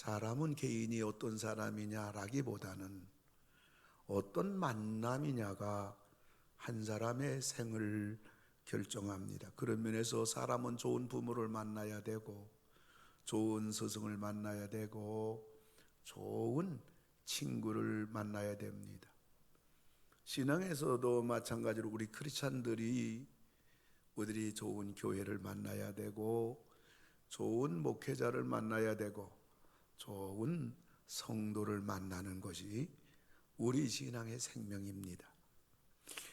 사람은 개인이 어떤 사람이냐라기보다는 어떤 만남이냐가 한 사람의 생을 결정합니다. 그런 면에서 사람은 좋은 부모를 만나야 되고, 좋은 스승을 만나야 되고, 좋은 친구를 만나야 됩니다. 신앙에서도 마찬가지로 우리 크리스찬들이 좋은 교회를 만나야 되고, 좋은 목회자를 만나야 되고, 좋은 성도를 만나는 것이 우리 신앙의 생명입니다.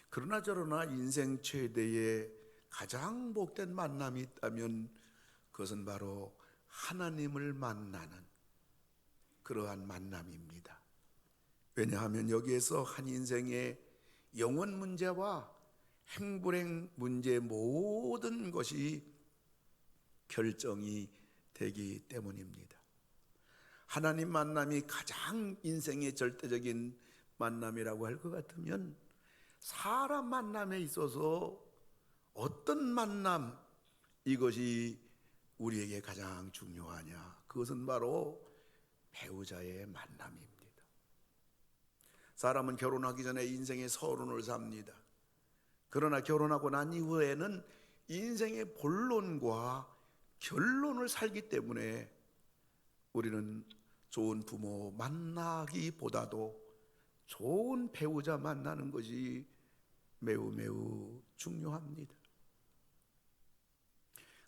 그러나 저러나 인생 최대의 가장 복된 만남이 있다면 그것은 바로 하나님을 만나는 그러한 만남입니다. 왜냐하면 여기에서 한 인생의 영원 문제와 행불행 문제 모든 것이 결정이 되기 때문입니다. 하나님 만남이 가장 인생의 절대적인 만남이라고 할 것 같으면 사람 만남에 있어서 어떤 만남, 이것이 우리에게 가장 중요하냐? 그것은 바로 배우자의 만남입니다. 사람은 결혼하기 전에 인생의 서론을 삽니다. 그러나 결혼하고 난 이후에는 인생의 본론과 결론을 살기 때문에 우리는 좋은 부모 만나기보다도 좋은 배우자 만나는 것이 매우 매우 중요합니다.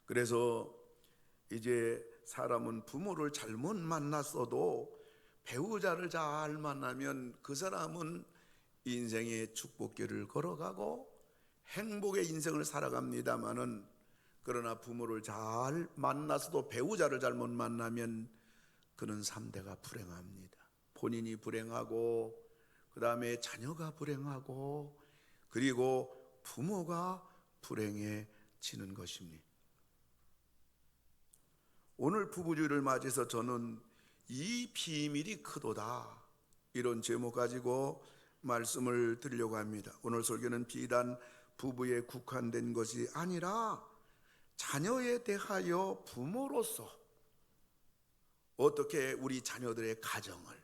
그래서 이제 사람은 부모를 잘못 만났어도 배우자를 잘 만나면 그 사람은 인생의 축복길을 걸어가고 행복의 인생을 살아갑니다마는, 그러나 부모를 잘 만나서도 배우자를 잘못 만나면 그는 3대가 불행합니다. 본인이 불행하고, 그 다음에 자녀가 불행하고, 그리고 부모가 불행해지는 것입니다. 오늘 부부주의를 맞이해서 저는 이 비밀이 크도다, 이런 제목 가지고 말씀을 드리려고 합니다. 오늘 설교는 비단 부부에 국한된 것이 아니라 자녀에 대하여 부모로서 어떻게 우리 자녀들의 가정을,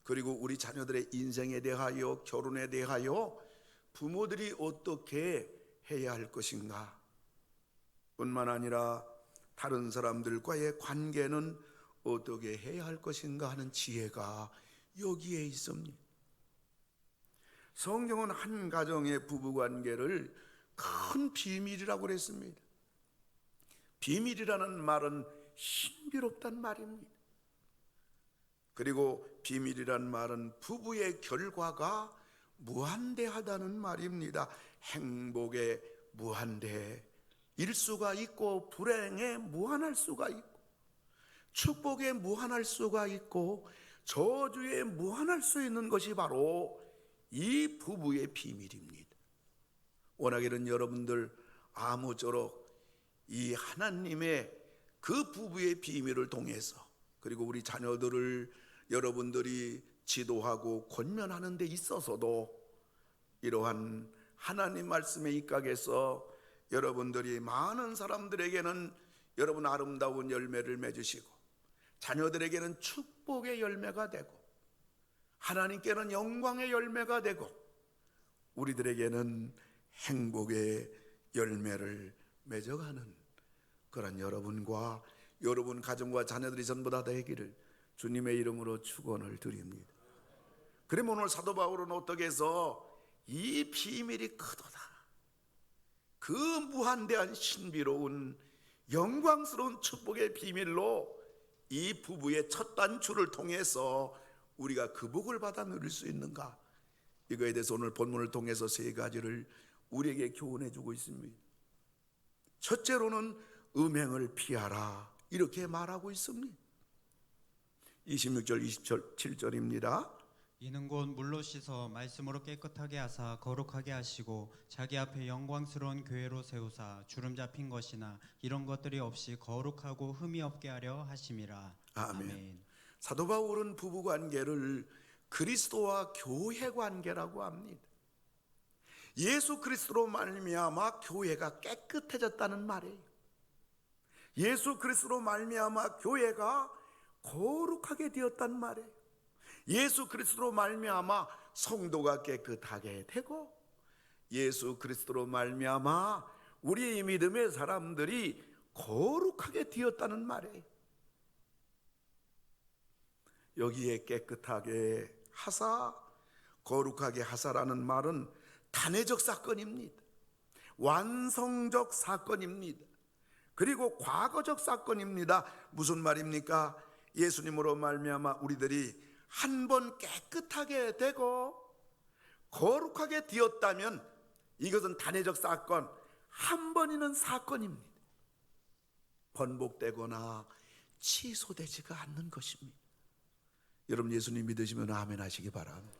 그리고 우리 자녀들의 인생에 대하여, 결혼에 대하여 부모들이 어떻게 해야 할 것인가, 뿐만 아니라 다른 사람들과의 관계는 어떻게 해야 할 것인가 하는 지혜가 여기에 있습니다. 성경은 한 가정의 부부관계를 큰 비밀이라고 그랬습니다. 비밀이라는 말은 신비롭단 말입니다. 그리고 비밀이란 말은 부부의 결과가 무한대하다는 말입니다. 행복에 무한대일 수가 있고, 불행에 무한할 수가 있고, 축복에 무한할 수가 있고, 저주에 무한할 수 있는 것이 바로 이 부부의 비밀입니다. 워낙에는 여러분들 아무쪼록 이 하나님의 그 부부의 비밀을 통해서, 그리고 우리 자녀들을 여러분들이 지도하고 권면하는 데 있어서도 이러한 하나님 말씀에 입각해서 여러분들이 많은 사람들에게는 여러분 아름다운 열매를 맺으시고, 자녀들에게는 축복의 열매가 되고, 하나님께는 영광의 열매가 되고, 우리들에게는 행복의 열매를 맺어가는 그런 여러분과 여러분 가정과 자녀들이 전부 다 되기를 주님의 이름으로 축원을 드립니다. 그러면 오늘 사도 바울은 어떻게 해서 이 비밀이 크도다, 그 무한대한 신비로운 영광스러운 축복의 비밀로 이 부부의 첫 단추를 통해서 우리가 그 복을 받아 누릴 수 있는가, 이거에 대해서 오늘 본문을 통해서 세 가지를 우리에게 교훈해 주고 있습니다. 첫째로는 음행을 피하라, 이렇게 말하고 있습니다. 26절 27절입니다. 이는 곧 물로 씻어 말씀으로 깨끗하게 하사 거룩하게 하시고 자기 앞에 영광스러운 교회로 세우사 주름 잡힌 것이나 이런 것들이 없이 거룩하고 흠이 없게 하려 하심이라. 아멘. 사도 바울은 부부관계를 그리스도와 교회 관계라고 합니다. 예수 그리스도로 말미암아 교회가 깨끗해졌다는 말이에요. 예수 그리스도로 말미암아 교회가 거룩하게 되었단 말이에요. 예수 그리스도로 말미암아 성도가 깨끗하게 되고, 예수 그리스도로 말미암아 우리 믿음의 사람들이 거룩하게 되었다는 말이에요. 여기에 깨끗하게 하사, 거룩하게 하사라는 말은 단회적 사건입니다. 완성적 사건입니다. 그리고 과거적 사건입니다. 무슨 말입니까? 예수님으로 말미암아 우리들이 한 번 깨끗하게 되고 거룩하게 되었다면 이것은 단회적 사건, 한 번 있는 사건입니다. 번복되거나 취소되지가 않는 것입니다. 여러분 예수님 믿으시면 아멘 하시기 바랍니다.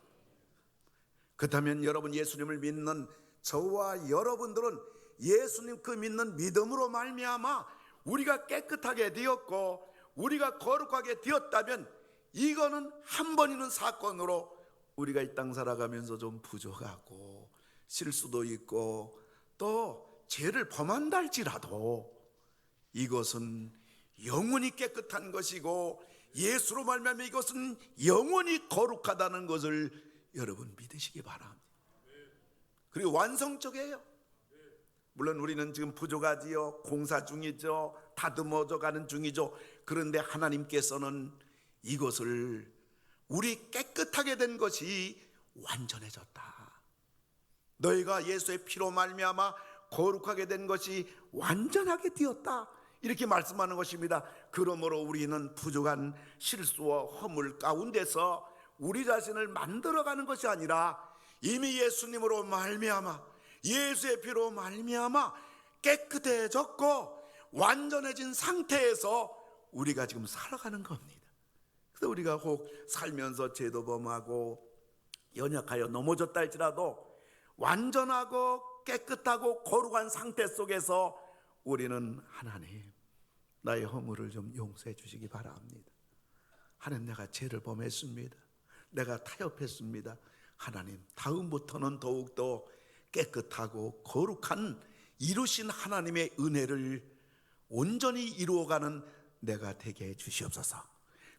그렇다면 여러분 예수님을 믿는 저와 여러분들은 예수님 그 믿는 믿음으로 말미암아 우리가 깨끗하게 되었고 우리가 거룩하게 되었다면 이거는 한 번 있는 사건으로 우리가 이 땅 살아가면서 좀 부족하고 실수도 있고 또 죄를 범한다 할지라도 이것은 영원히 깨끗한 것이고 예수로 말미암아 이것은 영원히 거룩하다는 것을 여러분 믿으시기 바랍니다. 그리고 완성적이에요. 물론 우리는 지금 부족하지요. 공사 중이죠. 다듬어져 가는 중이죠. 그런데 하나님께서는 이것을 우리 깨끗하게 된 것이 완전해졌다. 너희가 예수의 피로 말미암아 거룩하게 된 것이 완전하게 되었다. 이렇게 말씀하는 것입니다. 그러므로 우리는 부족한 실수와 허물 가운데서 우리 자신을 만들어가는 것이 아니라 이미 예수님으로 말미암아 예수의 피로 말미암아 깨끗해졌고 완전해진 상태에서 우리가 지금 살아가는 겁니다. 그래서 우리가 혹 살면서 죄도 범하고 연약하여 넘어졌다 할지라도 완전하고 깨끗하고 거룩한 상태 속에서 우리는 하나님 나의 허물을 좀 용서해 주시기 바랍니다. 하나님 내가 죄를 범했습니다. 내가 타협했습니다. 하나님 다음부터는 더욱더 깨끗하고 거룩한 이루신 하나님의 은혜를 온전히 이루어가는 내가 되게 해 주시옵소서.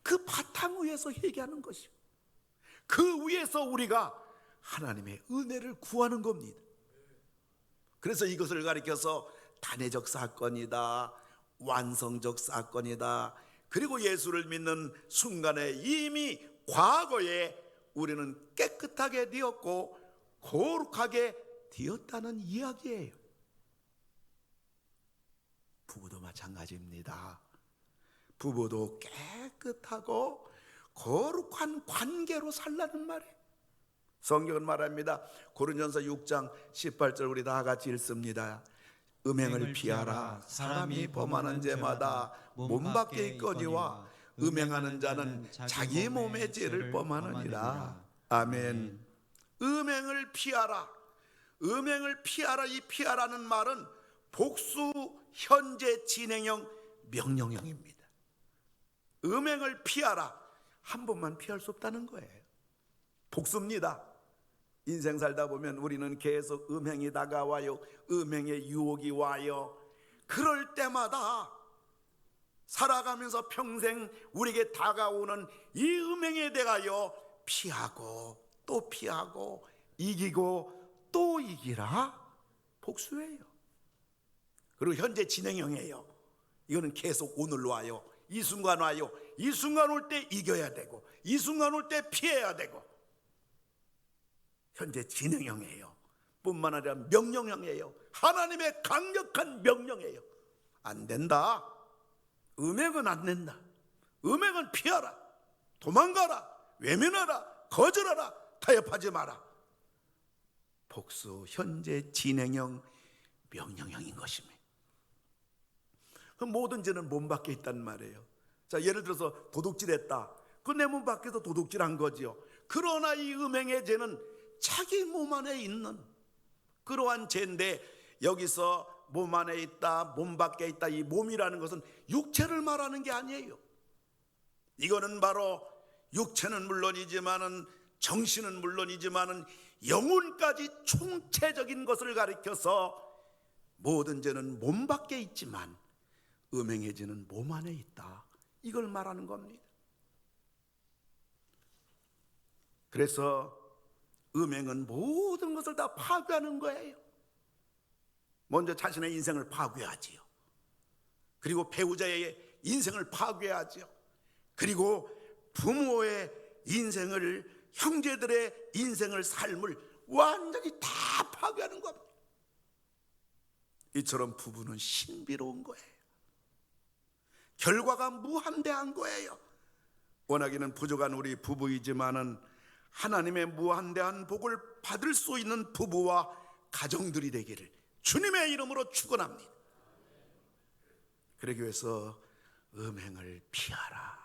그 바탕 위에서 얘기하는 것이고 그 위에서 우리가 하나님의 은혜를 구하는 겁니다. 그래서 이것을 가리켜서 단회적 사건이다, 완성적 사건이다. 그리고 예수를 믿는 순간에 이미 과거에 우리는 깨끗하게 되었고 거룩하게 되었다는 이야기예요. 부부도 마찬가지입니다. 부부도 깨끗하고 거룩한 관계로 살라는 말이에요. 성경은 말합니다. 고린도전서 6장 18절 우리 다 같이 읽습니다. 음행을 피하라. 사람이 범하는 죄마다 몸 밖에 있거니와 음행하는 자는 자기 몸의 죄를 범하느니라. 아멘. 음행을 피하라. 음행을 피하라. 이 피하라는 말은 복수 현재 진행형 명령형입니다. 음행을 피하라. 한 번만 피할 수 없다는 거예요. 복수입니다. 인생 살다 보면 우리는 계속 음행이 다가와요. 음행의 유혹이 와요. 그럴 때마다 살아가면서 평생 우리에게 다가오는 이 음행에 대하여 피하고 또 피하고 이기고 또 이기라. 복수예요. 그리고 현재 진행형이에요. 이거는 계속 오늘로 와요. 이 순간 와요. 이 순간 올 때 이겨야 되고 이 순간 올 때 피해야 되고 현재 진행형이에요. 뿐만 아니라 명령형이에요. 하나님의 강력한 명령이에요. 안 된다. 음행은 안 된다. 음행은 피하라. 도망가라. 외면하라. 거절하라. 타협하지 마라. 복수 현재 진행형 명령형인 것입니다. 모든 죄는 몸 밖에 있단 말이에요. 자, 예를 들어서 도둑질했다. 그 내 몸 밖에서 도둑질한 거지요. 그러나 이 음행의 죄는 자기 몸 안에 있는 그러한 죄인데 여기서 몸 안에 있다, 몸 밖에 있다. 이 몸이라는 것은 육체를 말하는 게 아니에요. 이거는 바로 육체는 물론이지만은 정신은 물론이지만은 영혼까지 총체적인 것을 가리켜서 모든 죄는 몸 밖에 있지만 음행의 죄는 몸 안에 있다. 이걸 말하는 겁니다. 그래서 음행은 모든 것을 다 파괴하는 거예요. 먼저 자신의 인생을 파괴하지요. 그리고 배우자의 인생을 파괴하지요. 그리고 부모의 인생을, 형제들의 인생을, 삶을 완전히 다 파괴하는 겁니다. 이처럼 부부는 신비로운 거예요. 결과가 무한대한 거예요. 원하기는 부족한 우리 부부이지만은 하나님의 무한대한 복을 받을 수 있는 부부와 가정들이 되기를 주님의 이름으로 축원합니다. 그러기 위해서 음행을 피하라.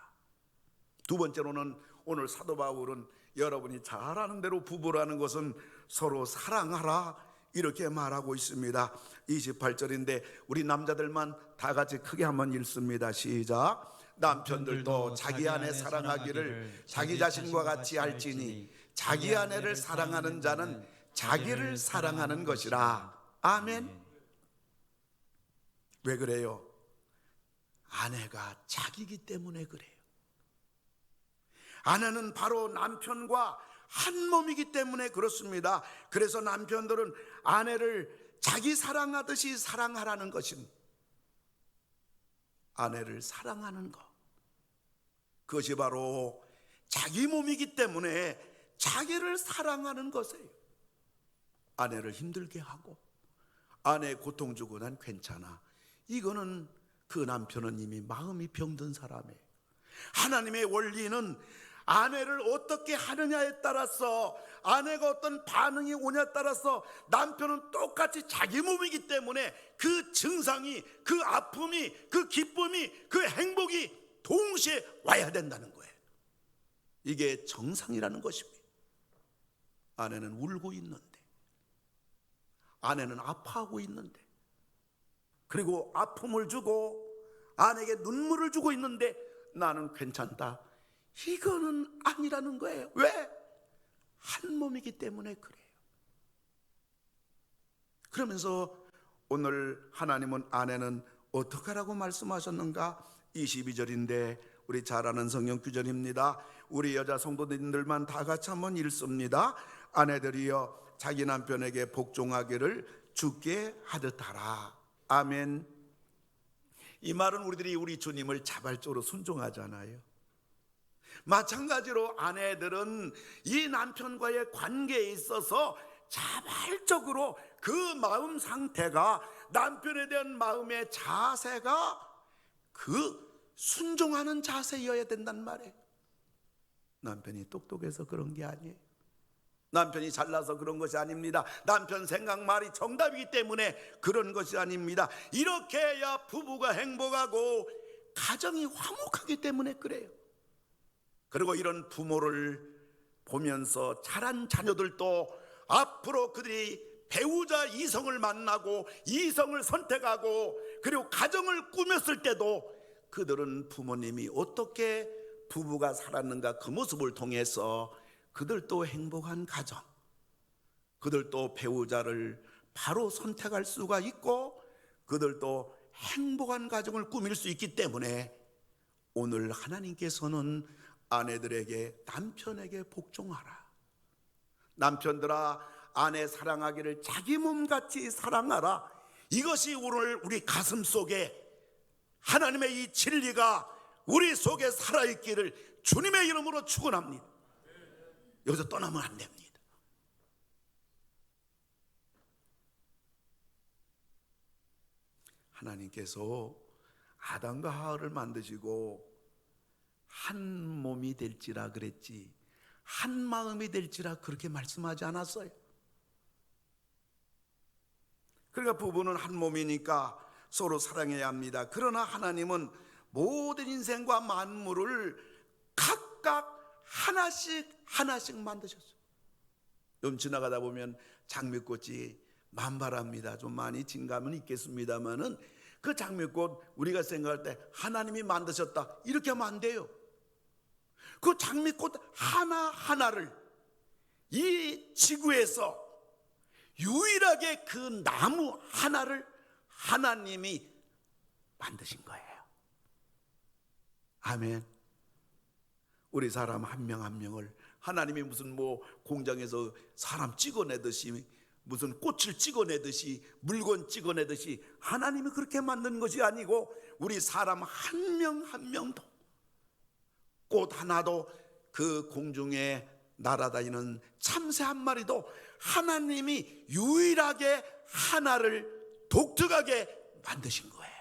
두 번째로는 오늘 사도 바울은 여러분이 잘 아는 대로 부부라는 것은 서로 사랑하라 이렇게 말하고 있습니다. 28절인데 우리 남자들만 다 같이 크게 한번 읽습니다. 시작. 남편들도 자기 아내 사랑하기를 자기 자신과 같이 할지니 자기 아내를 사랑하는 자는 자기를 사랑하는 것이라. 아멘. 왜 그래요? 아내가 자기이기 때문에 그래요. 아내는 바로 남편과 한 몸이기 때문에 그렇습니다. 그래서 남편들은 아내를 자기 사랑하듯이 사랑하라는 것입니다. 아내를 사랑하는 것, 그것이 바로 자기 몸이기 때문에 자기를 사랑하는 것이에요. 아내를 힘들게 하고 아내 고통 주고 난 괜찮아, 이거는 그 남편은 이미 마음이 병든 사람이에요. 하나님의 원리는 아내를 어떻게 하느냐에 따라서, 아내가 어떤 반응이 오냐에 따라서 남편은 똑같이 자기 몸이기 때문에 그 증상이, 그 아픔이, 그 기쁨이, 그 행복이 동시에 와야 된다는 거예요. 이게 정상이라는 것입니다. 아내는 울고 있는데, 아내는 아파하고 있는데, 그리고 아픔을 주고 아내에게 눈물을 주고 있는데 나는 괜찮다, 이거는 아니라는 거예요. 왜? 한 몸이기 때문에 그래요. 그러면서 오늘 하나님은 아내는 어떻게 하라고 말씀하셨는가? 22절인데 우리 잘 아는 성경 구절입니다. 우리 여자 성도님들만 다 같이 한번 읽습니다. 아내들이여 자기 남편에게 복종하기를 주께 하듯 하라. 아멘. 이 말은 우리 주님을 자발적으로 순종하잖아요. 마찬가지로 아내들은 이 남편과의 관계에 있어서 자발적으로 그 마음 상태가, 남편에 대한 마음의 자세가 그 순종하는 자세여야 된단 말이에요. 남편이 똑똑해서 그런 게 아니에요. 남편이 잘나서 그런 것이 아닙니다. 남편 생각 말이 정답이기 때문에 그런 것이 아닙니다. 이렇게 해야 부부가 행복하고 가정이 화목하기 때문에 그래요. 그리고 이런 부모를 보면서 자란 자녀들도 앞으로 그들이 배우자 이성을 만나고 이성을 선택하고 그리고 가정을 꾸몄을 때도 그들은 부모님이 어떻게 부부가 살았는가, 그 모습을 통해서 그들도 행복한 가정, 그들도 배우자를 바로 선택할 수가 있고 그들도 행복한 가정을 꾸밀 수 있기 때문에 오늘 하나님께서는 아내들에게, 남편에게 복종하라. 남편들아, 아내 사랑하기를 자기 몸같이 사랑하라. 이것이 오늘 우리 가슴 속에 하나님의 이 진리가 우리 속에 살아있기를 주님의 이름으로 축원합니다. 여기서 떠나면 안 됩니다. 하나님께서 아담과 하와를 만드시고 한 몸이 될지라 그랬지 한 마음이 될지라 그렇게 말씀하지 않았어요. 그러니까 부부는 한 몸이니까 서로 사랑해야 합니다. 그러나 하나님은 모든 인생과 만물을 각각 하나씩 만드셨어요. 좀 지나가다 보면 장미꽃이 만발합니다. 좀 많이 진감은 있겠습니다만은 그 장미꽃 우리가 생각할 때 하나님이 만드셨다 이렇게 하면 안 돼요. 그 장미꽃 하나하나를 이 지구에서 유일하게 그 나무 하나를 하나님이 만드신 거예요. 아멘. 우리 사람 한 명 한 명을 하나님이 무슨 뭐 공장에서 사람 찍어내듯이, 무슨 꽃을 찍어내듯이, 물건 찍어내듯이 하나님이 그렇게 만든 것이 아니고, 우리 사람 한 명 한 명도, 꽃 하나도, 그 공중에 날아다니는 참새 한 마리도 하나님이 유일하게 하나를 독특하게 만드신 거예요.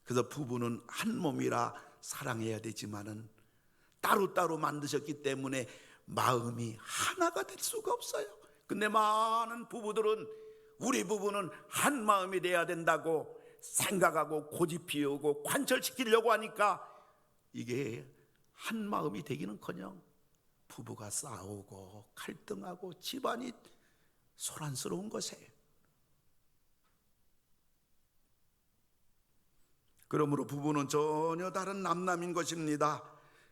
그래서 부부는 한 몸이라 사랑해야 되지만은 따로따로 만드셨기 때문에 마음이 하나가 될 수가 없어요. 근데 많은 부부들은, 우리 부부는 한 마음이 돼야 된다고 생각하고 고집 피우고 관철시키려고 하니까 이게 한 마음이 되기는커녕 부부가 싸우고 갈등하고 집안이 소란스러운 것이에요. 그러므로 부부는 전혀 다른 남남인 것입니다.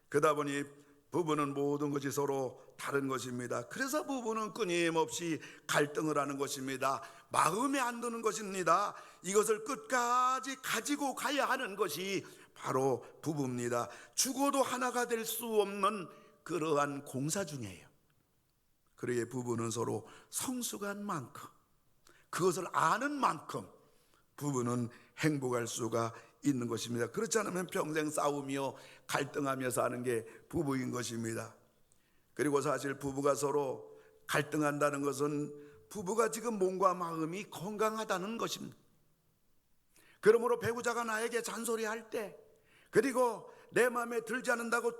그러다 보니 부부는 모든 것이 서로 다른 것입니다. 그래서 부부는 끊임없이 갈등을 하는 것입니다. 마음에 안 드는 것입니다. 이것을 끝까지 가지고 가야 하는 것이 바로 부부입니다. 죽어도 하나가 될 수 없는 그러한 공사 중이에요. 그러기에 부부는 서로 성숙한 만큼, 그것을 아는 만큼 부부는 행복할 수가 있는 것입니다. 그렇지 않으면 평생 싸우며 갈등하며 사는 게 부부인 것입니다. 그리고 사실 부부가 서로 갈등한다는 것은 부부가 지금 몸과 마음이 건강하다는 것입니다. 그러므로 배우자가 나에게 잔소리할 때, 그리고 내 마음에 들지 않는다고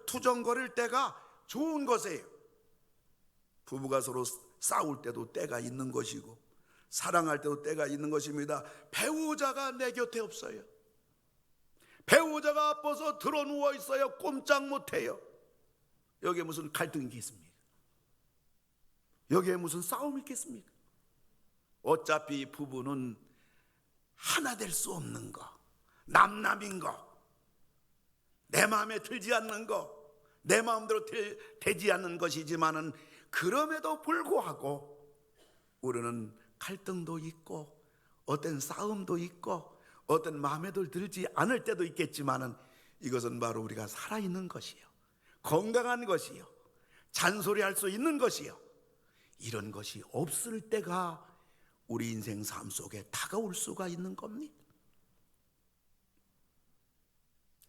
투정거릴 때가 좋은 것이에요. 부부가 서로 싸울 때도 때가 있는 것이고, 사랑할 때도 때가 있는 것입니다. 배우자가 내 곁에 없어요. 배우자가 아파서 들어 누워 있어요. 꼼짝 못해요. 여기에 무슨 갈등이 있겠습니까? 여기에 무슨 싸움이 있겠습니까? 어차피 부부는 하나 될 수 없는 거, 남남인 거, 내 마음에 들지 않는 거, 내 마음대로 되지 않는 것이지만은, 그럼에도 불구하고 우리는 갈등도 있고 어떤 싸움도 있고 어떤 마음에도 들지 않을 때도 있겠지만은, 이것은 바로 우리가 살아있는 것이요, 건강한 것이요, 잔소리할 수 있는 것이요, 이런 것이 없을 때가 우리 인생 삶 속에 다가올 수가 있는 겁니다.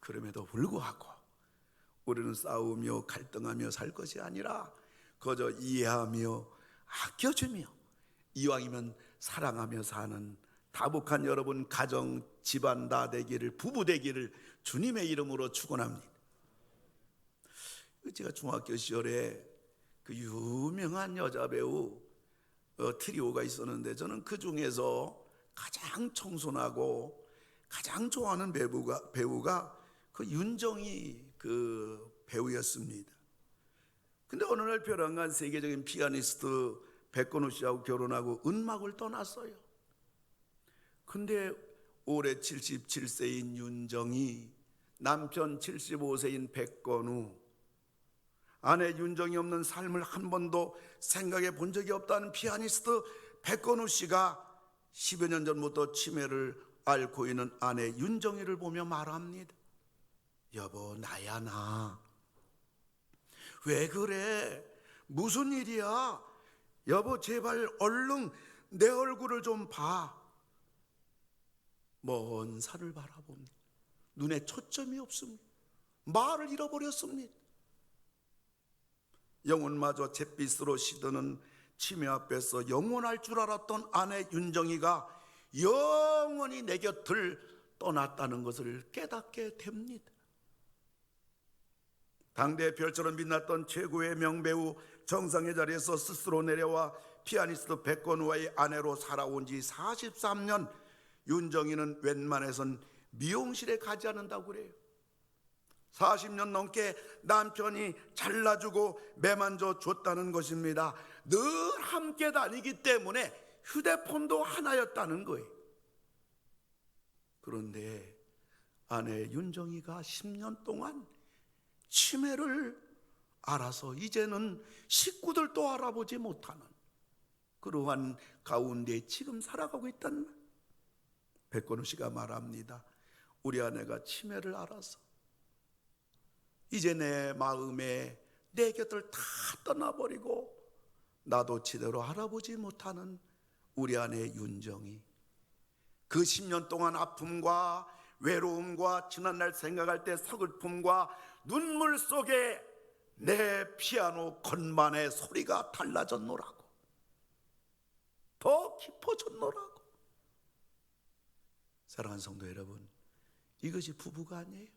그럼에도 불구하고 우리는 싸우며 갈등하며 살 것이 아니라 그저 이해하며 아껴주며 이왕이면 사랑하며 사는 다복한 여러분 가정, 집안 다 되기를, 부부 되기를 주님의 이름으로 축원합니다. 제가 중학교 시절에 그 유명한 여자 배우 트리오가 있었는데, 저는 그 중에서 가장 청순하고 가장 좋아하는 배우가 그 윤정이 그 배우였습니다. 근데 어느 날 벼랑간 세계적인 피아니스트 백건우 씨하고 결혼하고 은막을 떠났어요. 근데 올해 77세인 윤정이, 남편 75세인 백건우, 아내 윤정이 없는 삶을 한 번도 생각해 본 적이 없다는 피아니스트 백건우 씨가 10여 년 전부터 치매를 앓고 있는 아내 윤정이를 보며 말합니다. 여보, 나야 나. 왜 그래? 무슨 일이야? 여보, 제발 얼른 내 얼굴을 좀 봐. 먼 산을 바라봅니다. 눈에 초점이 없습니다. 말을 잃어버렸습니다. 영혼마저 잿빛으로 시드는 치매 앞에서 영원할 줄 알았던 아내 윤정이가 영원히 내 곁을 떠났다는 것을 깨닫게 됩니다. 당대의 별처럼 빛났던 최고의 명배우 정상의 자리에서 스스로 내려와 피아니스트 백건우와의 아내로 살아온 지 43년, 윤정이는 웬만해선 미용실에 가지 않는다고 그래요. 40년 넘게 남편이 잘라주고 매만져 줬다는 것입니다. 늘 함께 다니기 때문에 휴대폰도 하나였다는 거예요. 그런데 아내 윤정이가 10년 동안 치매를 알아서 이제는 식구들도 알아보지 못하는 그러한 가운데 지금 살아가고 있다는 말. 백건우 씨가 말합니다. 우리 아내가 치매를 알아서 이제 내 마음에 내 곁을 다 떠나버리고 나도 제대로 알아보지 못하는 우리 아내 윤정이, 그 10년 동안 아픔과 외로움과 지난날 생각할 때 서글픔과 눈물 속에 내 피아노 건반의 소리가 달라졌노라고, 더 깊어졌노라고. 사랑하는 성도 여러분, 이것이 부부가 아니에요.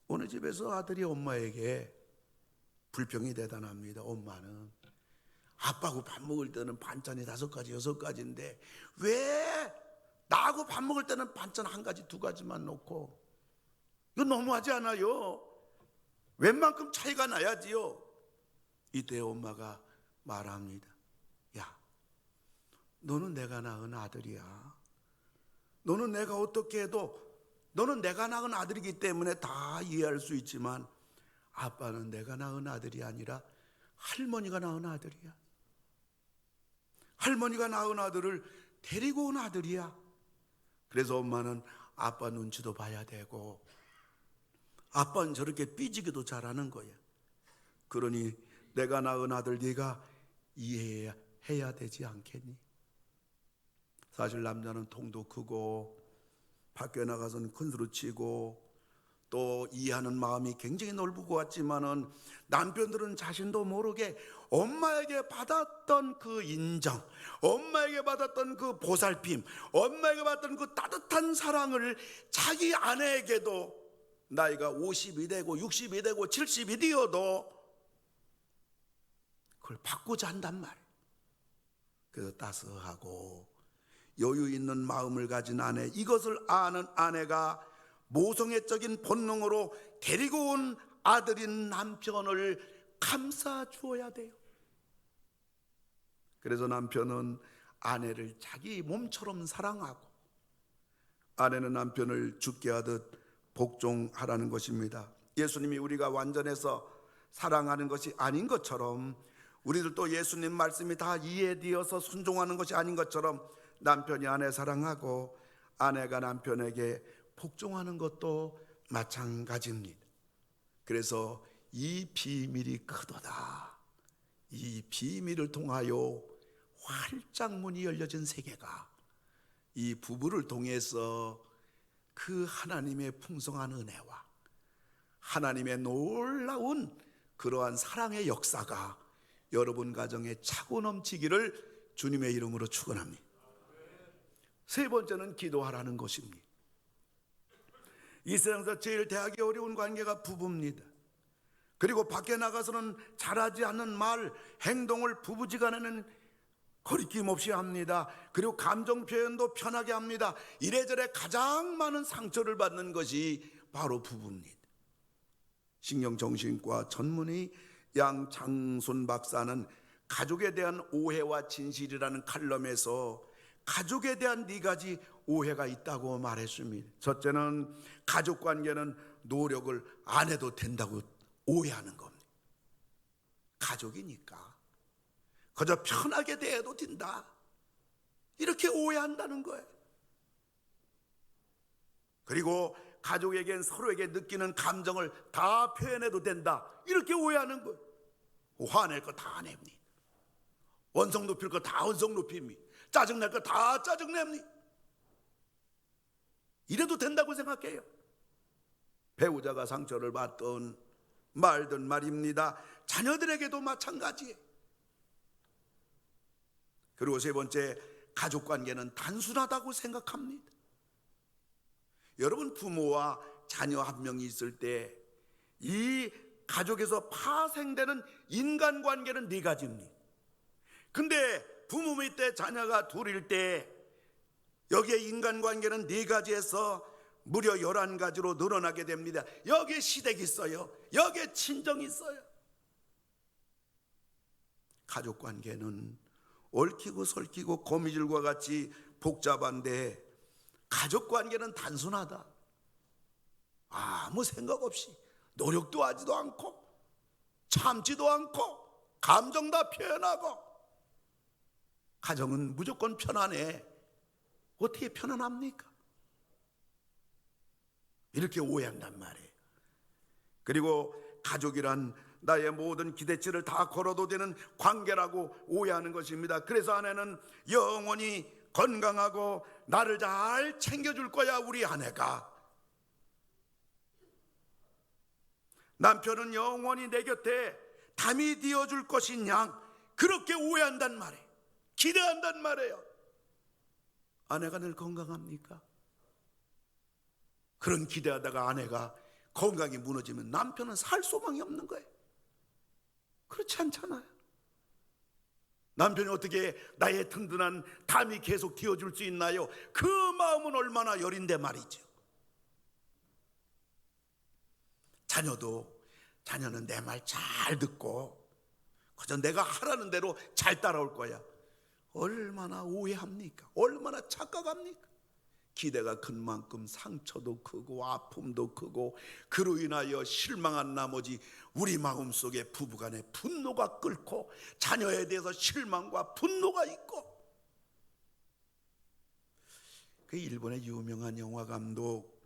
어느 집에서 아들이 엄마에게 불평이 대단합니다. 엄마는 아빠하고 밥 먹을 때는 반찬이 5가지 6가지인데 왜 나하고 밥 먹을 때는 반찬 1가지 2가지만 놓고, 이거 너무하지 않아요? 웬만큼 차이가 나야지요. 이때 엄마가 말합니다. 야, 너는 내가 낳은 아들이야. 너는 내가 어떻게 해도 너는 내가 낳은 아들이기 때문에 다 이해할 수 있지만 아빠는 내가 낳은 아들이 아니라 할머니가 낳은 아들이야. 할머니가 낳은 아들을 데리고 온 아들이야. 그래서 엄마는 아빠 눈치도 봐야 되고 아빠는 저렇게 삐지기도 잘하는 거야. 그러니 내가 낳은 아들 네가 이해해야 되지 않겠니? 사실 남자는 통도 크고 밖에 나가서는 큰소리 치고 또 이해하는 마음이 굉장히 넓은 것 같지만은 남편들은 자신도 모르게 엄마에게 받았던 그 인정, 엄마에게 받았던 그 보살핌, 엄마에게 받았던 그 따뜻한 사랑을 자기 아내에게도 나이가 50이 되고 60이 되고 70이 되어도 그걸 받고자 한단 말이에요. 그래서 따스하고 여유 있는 마음을 가진 아내, 이것을 아는 아내가 모성애적인 본능으로 데리고 온 아들인 남편을 감싸 주어야 돼요. 그래서 남편은 아내를 자기 몸처럼 사랑하고 아내는 남편을 죽게 하듯 복종하라는 것입니다. 예수님이 우리가 완전해서 사랑하는 것이 아닌 것처럼 우리들도 예수님 말씀이 다 이해되어서 순종하는 것이 아닌 것처럼 남편이 아내 사랑하고 아내가 남편에게 복종하는 것도 마찬가지입니다. 그래서 이 비밀이 크도다. 이 비밀을 통하여 활짝 문이 열려진 세계가 이 부부를 통해서 그 하나님의 풍성한 은혜와 하나님의 놀라운 그러한 사랑의 역사가 여러분 가정에 차고 넘치기를 주님의 이름으로 축원합니다. 세 번째는 기도하라는 것입니다. 이 세상에서 제일 대하기 어려운 관계가 부부입니다. 그리고 밖에 나가서는 잘하지 않는 말, 행동을 부부지간에는 거리낌 없이 합니다. 그리고 감정 표현도 편하게 합니다. 이래저래 가장 많은 상처를 받는 것이 바로 부부입니다. 신경정신과 전문의 양창순 박사는 가족에 대한 오해와 진실이라는 칼럼에서 가족에 대한 4가지 오해가 있다고 말했습니다. 첫째는 가족관계는 노력을 안 해도 된다고 오해하는 겁니다. 가족이니까 그저 편하게 대해도 된다, 이렇게 오해한다는 거예요. 그리고 가족에겐 서로에게 느끼는 감정을 다 표현해도 된다, 이렇게 오해하는 거예요. 화낼 거 다 냅니다. 원성 높일 거 다 원성 높입니다. 짜증낼 거 다 짜증냅니다. 이래도 된다고 생각해요. 배우자가 상처를 받던 말든 말입니다. 자녀들에게도 마찬가지예요. 그리고 세 번째, 가족관계는 단순하다고 생각합니다. 여러분, 부모와 자녀 한 명이 있을 때 이 가족에서 파생되는 인간관계는 4가지입니다. 근데 부모 밑에 자녀가 둘일 때 여기에 인간관계는 4가지에서 무려 11가지로 늘어나게 됩니다. 여기에 시댁이 있어요. 여기에 친정이 있어요. 가족관계는 얽히고 설키고 거미줄과 같이 복잡한데 가족관계는 단순하다. 아무 생각 없이 노력도 하지도 않고 참지도 않고 감정 다 표현하고 가정은 무조건 편안해. 어떻게 편안합니까? 이렇게 오해한단 말이에요. 그리고 가족이란 나의 모든 기대치를 다 걸어도 되는 관계라고 오해하는 것입니다. 그래서 아내는 영원히 건강하고 나를 잘 챙겨줄 거야. 우리 아내가. 남편은 영원히 내 곁에 담이 되어줄 것인 양, 그렇게 오해한단 말이에요. 기대한단 말이에요. 아내가 늘 건강합니까? 그런 기대하다가 아내가 건강이 무너지면 남편은 살 소망이 없는 거예요. 그렇지 않잖아요. 남편이 어떻게 나의 든든한 담이 계속 되어줄 수 있나요? 그 마음은 얼마나 여린데 말이죠. 자녀는 내 말 잘 듣고 그저 내가 하라는 대로 잘 따라올 거야. 얼마나 오해합니까? 얼마나 착각합니까? 기대가 큰 만큼 상처도 크고 아픔도 크고, 그로 인하여 실망한 나머지 우리 마음속에 부부간에 분노가 끓고 자녀에 대해서 실망과 분노가 있고. 그 일본의 유명한 영화 감독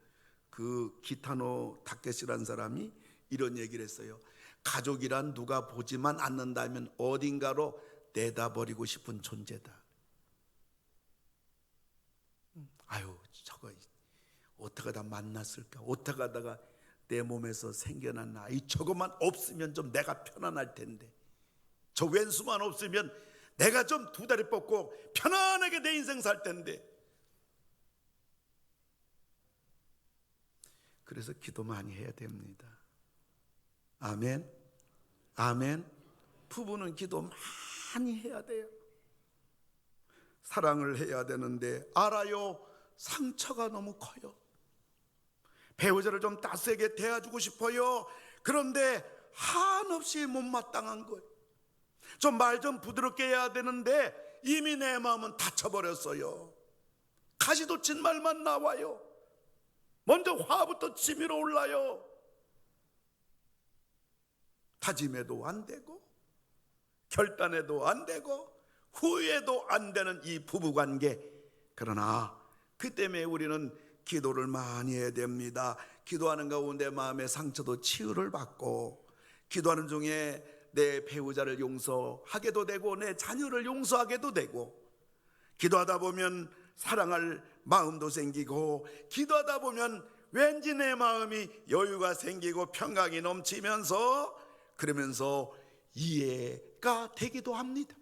그 기타노 타케시라는 사람이 이런 얘기를 했어요. 가족이란 누가 보지만 않는다면 어딘가로 내다버리고 싶은 존재다. 아유, 저거 어떻게 하다 만났을까? 어떻게 하다가 내 몸에서 생겨났나? 저것만 없으면 좀 내가 편안할 텐데, 저 왼수만 없으면 내가 좀 두 다리 뻗고 편안하게 내 인생 살 텐데. 그래서 기도 많이 해야 됩니다. 아멘. 아멘. 부부는 기도 많이 해야 돼요. 사랑을 해야 되는데 알아요, 상처가 너무 커요. 배우자를 좀 따스하게 대해주고 싶어요. 그런데 한없이 못마땅한 거예요. 좀 말 좀 부드럽게 해야 되는데 이미 내 마음은 다쳐버렸어요. 가시도 친 말만 나와요. 먼저 화부터 치밀어 올라요. 다짐해도 안 되고 결단해도 안 되고 후회도 안 되는 이 부부관계. 그러나 그 때문에 우리는 기도를 많이 해야 됩니다. 기도하는 가운데 마음의 상처도 치유를 받고, 기도하는 중에 내 배우자를 용서하게도 되고 내 자녀를 용서하게도 되고, 기도하다 보면 사랑할 마음도 생기고, 기도하다 보면 왠지 내 마음이 여유가 생기고 평강이 넘치면서, 그러면서 이해가 되기도 합니다.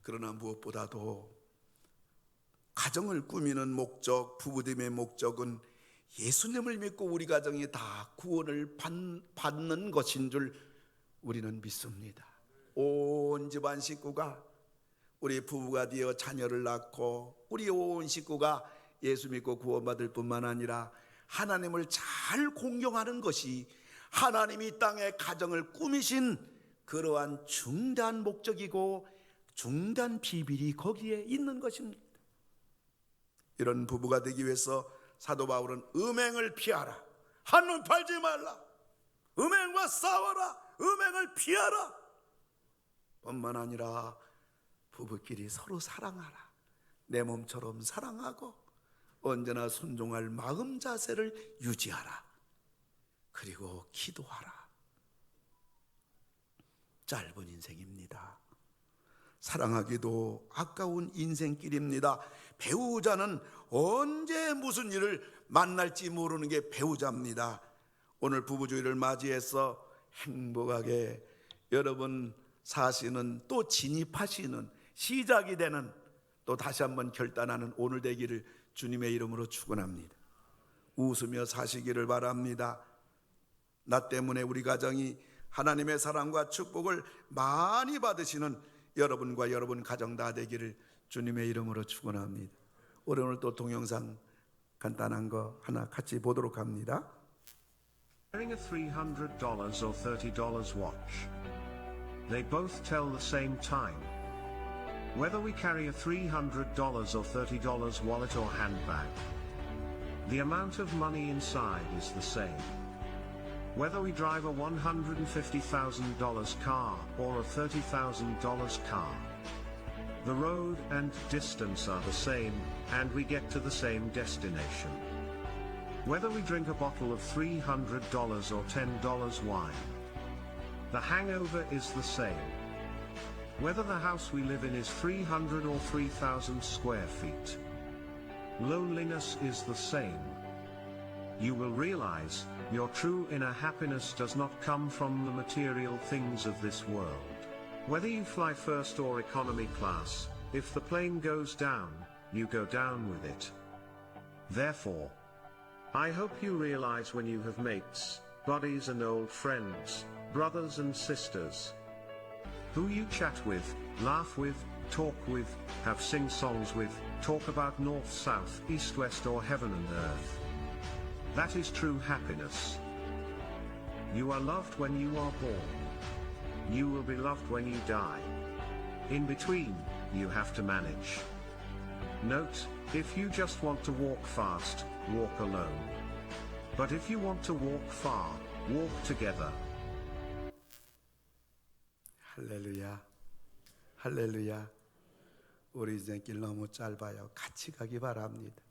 그러나 무엇보다도 가정을 꾸미는 목적, 부부됨의 목적은 예수님을 믿고 우리 가정이 다 구원을 받는 것인 줄 우리는 믿습니다. 온 집안 식구가 우리 부부가 되어 자녀를 낳고 우리 온 식구가 예수 믿고 구원받을 뿐만 아니라 하나님을 잘 공경하는 것이 하나님이 이 땅에 가정을 꾸미신 그러한 중대한 목적이고 중대한 비밀이 거기에 있는 것입니다. 이런 부부가 되기 위해서 사도 바울은 음행을 피하라, 한눈 팔지 말라, 음행과 싸워라, 음행을 피하라 뿐만 아니라 부부끼리 서로 사랑하라, 내 몸처럼 사랑하고 언제나 순종할 마음 자세를 유지하라, 그리고 기도하라. 짧은 인생입니다. 사랑하기도 아까운 인생길입니다. 배우자는 언제 무슨 일을 만날지 모르는 게 배우자입니다. 오늘 부부주의를 맞이해서 행복하게 여러분 사시는, 또 진입하시는, 시작이 되는, 또 다시 한번 결단하는 오늘 되기를 주님의 이름으로 축원합니다. 웃으며 사시기를 바랍니다. 나 때문에 우리 가정이 하나님의 사랑과 축복을 많이 받으시는 여러분과 여러분 가정 다 되기를 주님의 이름으로 축원합니다. 오늘 또 동영상 간단한 거 하나 같이 보도록 합니다. Wearing a $300 or $30 watch. They both tell the same time. Whether we carry a $300 or $30 wallet or handbag, the amount of money inside is the same. Whether we drive a $150,000 car or a $30,000 car, the road and distance are the same, and we get to the same destination. Whether we drink a bottle of $300 or $10 wine, the hangover is the same. Whether the house we live in is 300 or 3,000 square feet, loneliness is the same. You will realize your true inner happiness does not come from the material things of this world. Whether you fly first or economy class, if the plane goes down, you go down with it. Therefore, I hope you realize when you have mates, buddies and old friends, brothers and sisters, who you chat with, laugh with, talk with, have sing songs with, talk about north, south, east, west or heaven and earth. That is true happiness. You are loved when you are born. You will be loved when you die. In between, you have to manage. Note, if you just want to walk fast, walk alone. But if you want to walk far, walk together. 할렐루야, 할렐루야. 우리 인생길 너무 짧아요. 같이 가기 바랍니다.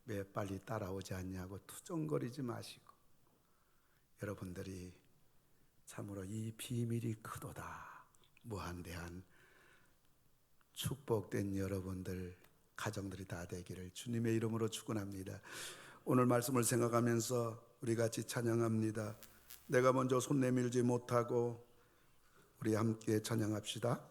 왜 빨리 따라오지 않냐고 투정거리지 마시고, 여러분들이 참으로 이 비밀이 크도다, 무한대한 축복된 여러분들 가정들이 다 되기를 주님의 이름으로 축원합니다. 오늘 말씀을 생각하면서 우리 같이 찬양합니다. 내가 먼저 손 내밀지 못하고, 우리 함께 찬양합시다.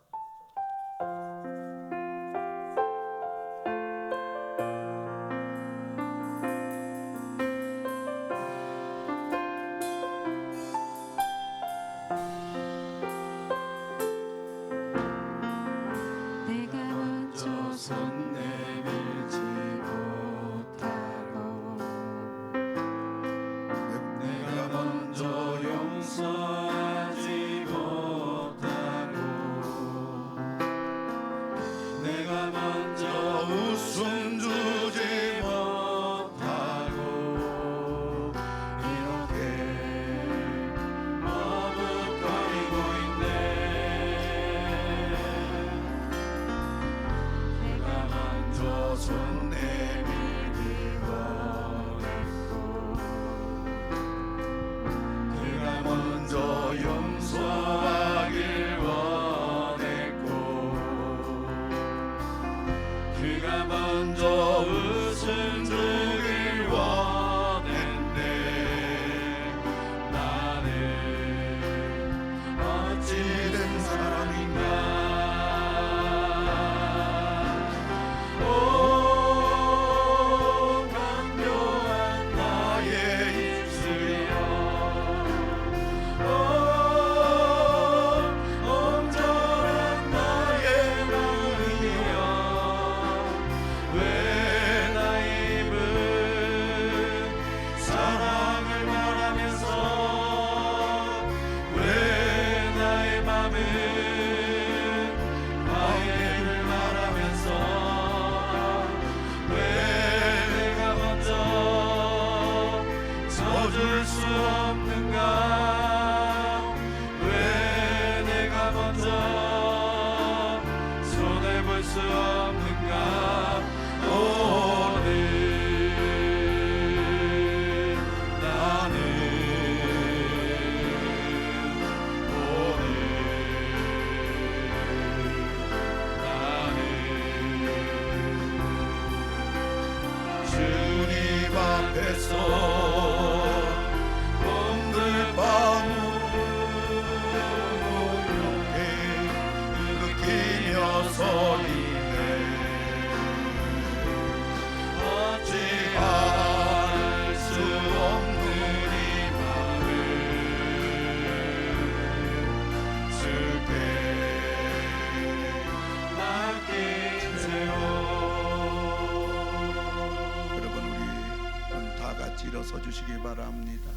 일어서 주시기 바랍니다.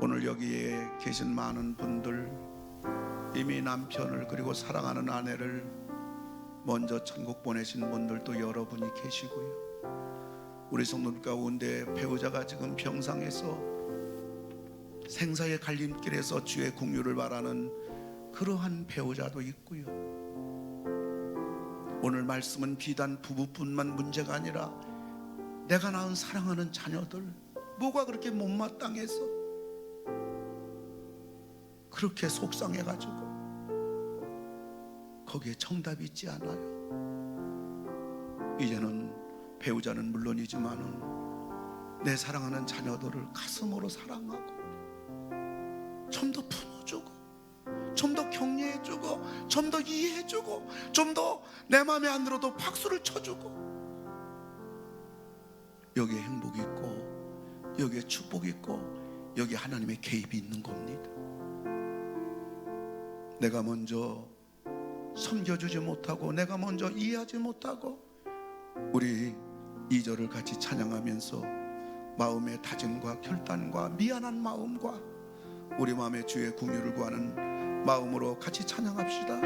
오늘 여기에 계신 많은 분들, 이미 남편을 그리고 사랑하는 아내를 먼저 천국 보내신 분들도 여러분이 계시고요. 우리 성도들 가운데 배우자가 지금 병상에서 생사의 갈림길에서 주의 긍휼을 바라는 그러한 배우자도 있고요. 오늘 말씀은 비단 부부뿐만 문제가 아니라 내가 낳은 사랑하는 자녀들 뭐가 그렇게 못마땅해서 그렇게 속상해가지고 거기에 정답이 있지 않아요. 이제는 배우자는 물론이지만은 내 사랑하는 자녀들을 가슴으로 사랑하고 좀 더 품어주고 좀 더 격려해주고 좀 더 이해해주고 좀 더 내 마음에 안 들어도 박수를 쳐주고 여기에 행복이 있고 여기에 축복이 있고 여기에 하나님의 개입이 있는 겁니다. 내가 먼저 섬겨주지 못하고 내가 먼저 이해하지 못하고 우리 2절을 같이 찬양하면서 마음의 다짐과 결단과 미안한 마음과 우리 마음의 주의 긍휼을 구하는 마음으로 같이 찬양합시다.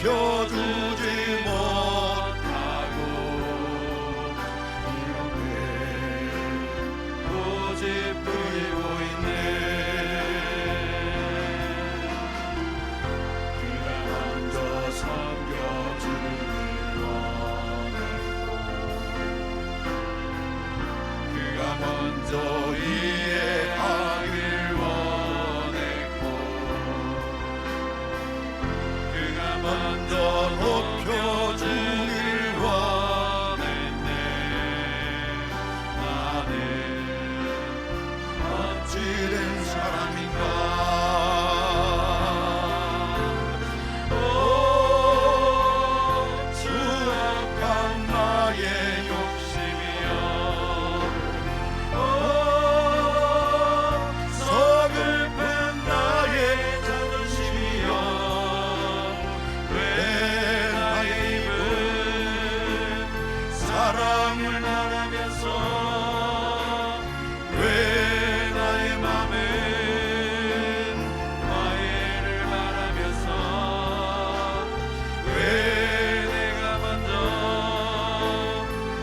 높여주지 못하고 이렇게 고집부리고 있네. 그가 먼저 섬겨주길 원했고 그가 먼저 이해하길 원했고 먼저 높여주길 원했네. 나는 어찌된 사람인가. 오 추악한 나의 욕심이여 오 서글픈 나의 자존심이여 사랑을 말하면서 왜 나의 맘은 화해를 말하면서 왜 내가 먼저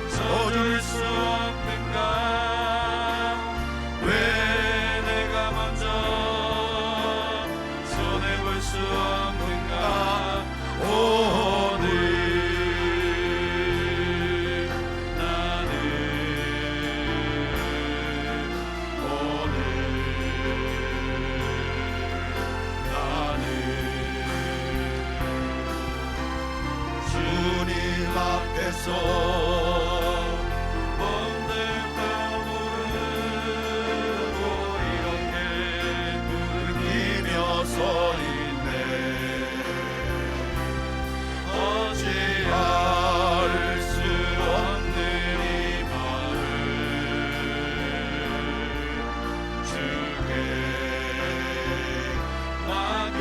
서줄 수 없는가 왜 내가 먼저 손해볼 수 없는가 오늘 앞에서 본들과 모르고 이렇게 느끼며 서 있네. 어찌할 수 없는 이 마음 주께 맡긴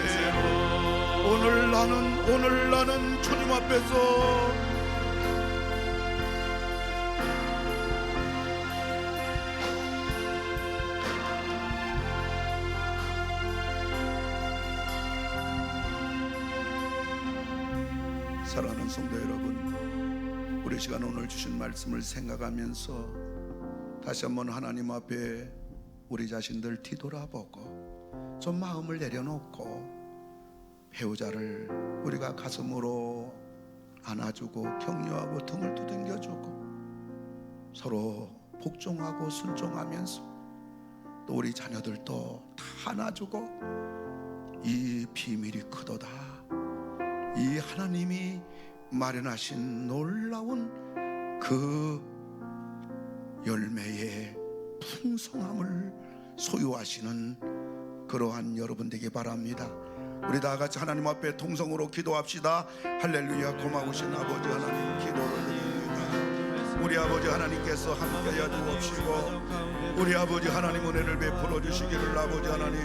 채로 오늘 나는 주님 앞에서 사랑하는 성도 여러분, 우리 시간 오늘 주신 말씀을 생각하면서 다시 한번 하나님 앞에 우리 자신들 뒤돌아보고 좀 마음을 내려놓고 배우자를 우리가 가슴으로 안아주고 격려하고 등을 두들겨주고 서로 복종하고 순종하면서 또 우리 자녀들도 다 안아주고 이 비밀이 크도다. 이 하나님이 마련하신 놀라운 그 열매의 풍성함을 소유하시는 그러한 여러분 되기 바랍니다. 우리 다 같이 하나님 앞에 통성으로 기도합시다. 할렐루야. 고마우신 아버지 하나님 기도를 드립니다. 우리 아버지 하나님께서 함께하여 주옵시고 우리 아버지 하나님 은혜를 베풀어 주시기를 아버지 하나님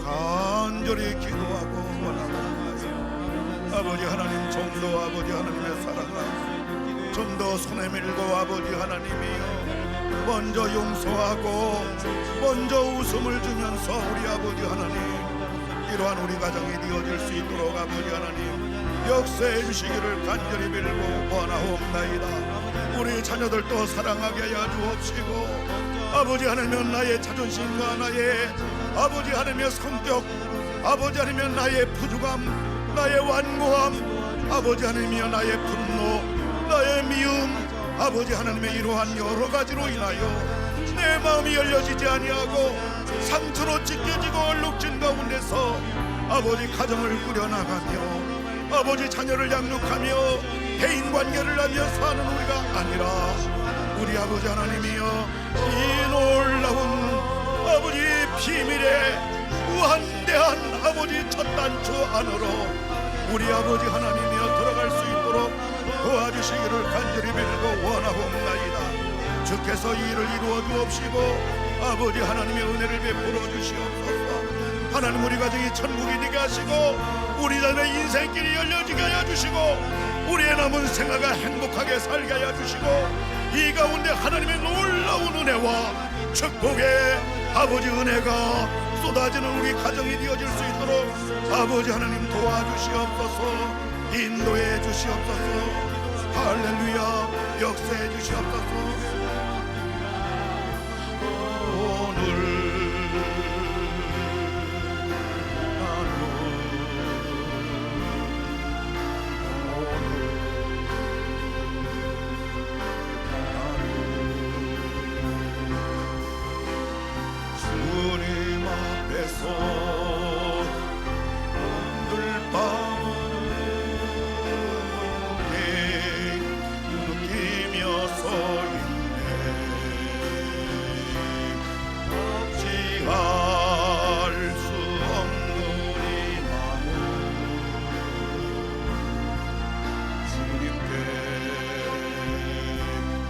간절히 기도하고 원합니다. 아버지 하나님 좀 더 아버지 하나님의 사랑을 좀 더 손에 밀고 아버지 하나님이여 먼저 용서하고 먼저 웃음을 주면서 우리 아버지 하나님, 이러한 우리 가정이 되어질 수 있도록 아버지 하나님 역사해 주시기를 간절히 빌고 원하옵나이다. 우리 자녀들도 사랑하게 하여 주옵시고, 아버지 하나님 나의 자존심과 나의 아버지 하나님의 성격, 아버지 하나님 나의 부족함, 나의 완고함, 아버지 하나님이여 나의 분노, 나의 미움, 아버지 하나님의 이러한 여러 가지로 인하여 내 마음이 열려지지 아니하고 상처로 찢겨지고 얼룩진 가운데서 아버지 가정을 꾸려나가며 아버지 자녀를 양육하며 대인관계를 하며 사는 우리가 아니라 우리 아버지 하나님이여 이 놀라운 아버지 비밀의 무한대한 아버지 첫 단추 안으로 우리 아버지 하나님이여 들어갈 수 있도록 도와주시기를 간절히 빌고 원하옵나이다. 주께서 이 일을 이루어 주옵시고 아버지 하나님의 은혜를 베풀어 주시옵소서. 하나님 우리 가정이 천국이 되게 하시고 우리 자녀의 인생길이 열려지게 하여 주시고 우리의 남은 생애가 행복하게 살게 하여 주시고 이 가운데 하나님의 놀라운 은혜와 축복의 아버지 은혜가 쏟아지는 우리 가정이 되어질 수 있도록 아버지 하나님 도와주시옵소서. 인도해 주시옵소서. 할렐루야. 역사해 주시옵소서. 오늘 주님 앞에서 오늘 밤에 느끼며 서 있네. 억지할 수 없는 이 마음 주님께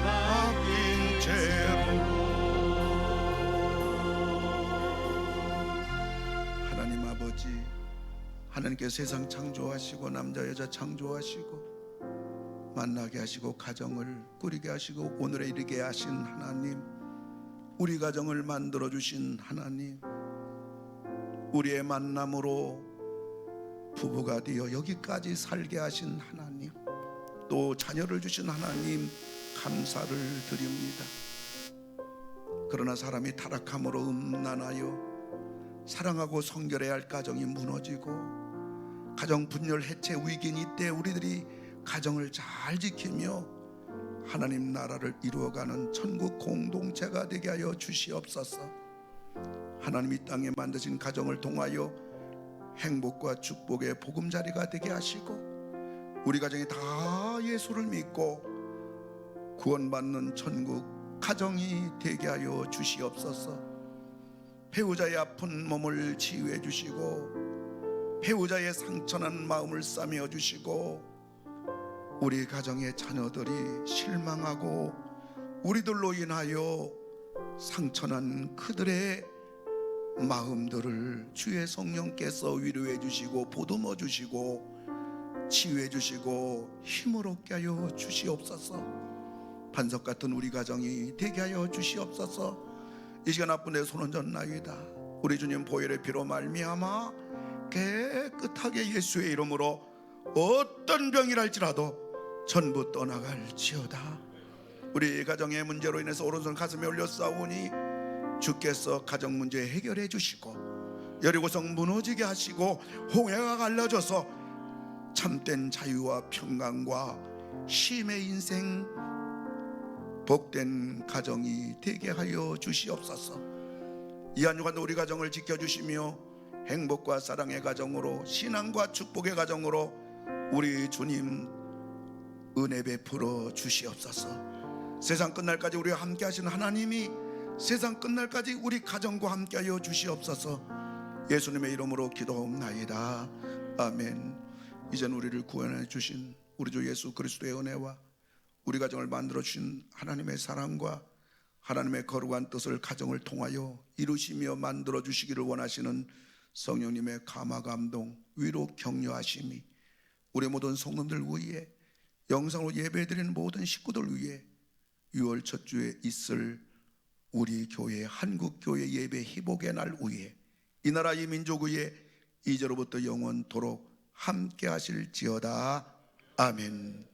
맡긴 채로 하나님 아버지, 하나님께 세상 창조하시고 남자 여자 창조하시고 만나게 하시고 가정을 꾸리게 하시고 오늘에 이르게 하신 하나님, 우리 가정을 만들어 주신 하나님, 우리의 만남으로 부부가 되어 여기까지 살게 하신 하나님, 또 자녀를 주신 하나님 감사를 드립니다. 그러나 사람이 타락함으로 음란하여 사랑하고 성결해야 할 가정이 무너지고 가정 분열 해체 위기는 이때 우리들이 가정을 잘 지키며 하나님 나라를 이루어가는 천국 공동체가 되게 하여 주시옵소서. 하나님 이 땅에 만드신 가정을 통하여 행복과 축복의 보금자리가 되게 하시고 우리 가정이 다 예수를 믿고 구원받는 천국 가정이 되게 하여 주시옵소서. 배우자의 아픈 몸을 치유해 주시고 배우자의 상처난 마음을 싸매어 주시고 우리 가정의 자녀들이 실망하고 우리들로 인하여 상처난 그들의 마음들을 주의 성령께서 위로해 주시고 보듬어 주시고 치유해 주시고 힘을 얻게 하여 주시옵소서. 반석 같은 우리 가정이 되게 하여 주시옵소서. 이 시간 아픈 내 손은 졌나이다. 우리 주님 보혈의 피로 말미암아 깨끗하게 예수의 이름으로 어떤 병이랄지라도 전부 떠나갈지어다. 우리 가정의 문제로 인해서 오른손 가슴에 올려 싸우니 주께서 가정 문제 해결해 주시고 여리고성 무너지게 하시고 홍해가 갈라져서 참된 자유와 평강과 쉼의 인생 복된 가정이 되게 하여 주시옵소서. 이 한 주간도 우리 가정을 지켜주시며 행복과 사랑의 가정으로 신앙과 축복의 가정으로 우리 주님 은혜 베풀어 주시옵소서. 세상 끝날까지 우리와 함께 하신 하나님이 세상 끝날까지 우리 가정과 함께 하여 주시옵소서. 예수님의 이름으로 기도하옵나이다. 아멘. 이젠 우리를 구원해 주신 우리 주 예수 그리스도의 은혜와 우리 가정을 만들어 주신 하나님의 사랑과 하나님의 거룩한 뜻을 가정을 통하여 이루시며 만들어 주시기를 원하시는 성령님의 감화 감동 위로 격려하심이 우리 모든 성도들 위해 영상으로 예배드리는 모든 식구들 위해 6월 첫 주에 있을 우리 교회 한국교회 예배 희복의 날 위에 이 나라 이 민족 위에 이제로부터 영원토록 함께 하실지어다. 아멘.